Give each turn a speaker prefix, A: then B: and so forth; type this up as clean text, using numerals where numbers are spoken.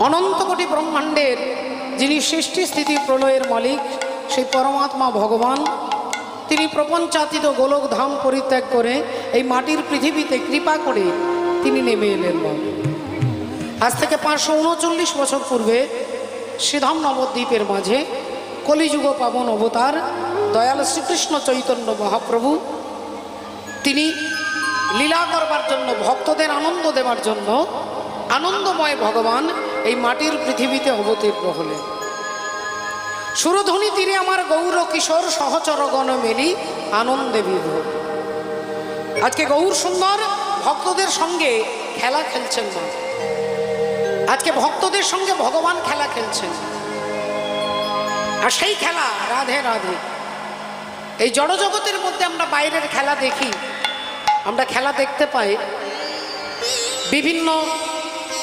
A: অনন্ত কোটি ব্রহ্মাণ্ডের যিনি সৃষ্টি স্থিতি প্রলয়ের মালিক সেই পরমাত্মা ভগবান তিনি প্রপঞ্চাতীত গোলক ধাম পরিত্যাগ করে এই মাটির পৃথিবীতে কৃপা করে তিনি নেমে এলেন। আজ থেকে 539 বছর পূর্বে শ্রীধাম নবদ্বীপের মাঝে কলিযুগ পাবন অবতার দয়াল শ্রীকৃষ্ণ চৈতন্য মহাপ্রভু তিনি লীলা করবার জন্য, ভক্তদের আনন্দ দেওয়ার জন্য আনন্দময় ভগবান এই মাটির পৃথিবীতে অবতীর্ণ হলেন। সুরধ্বনি তীরে আমার গৌর কিশোর সহচরগণ মেলি আনন্দে বিভোর। আজকে গৌর সুন্দর ভক্তদের সঙ্গে খেলা খেলছেন না, আজকে ভক্তদের সঙ্গে ভগবান খেলা খেলছেন। আর সেই খেলা রাধে রাধে। এই জড়জগতের মধ্যে আমরা বাইরের খেলা দেখি, আমরা খেলা দেখতে পাই বিভিন্ন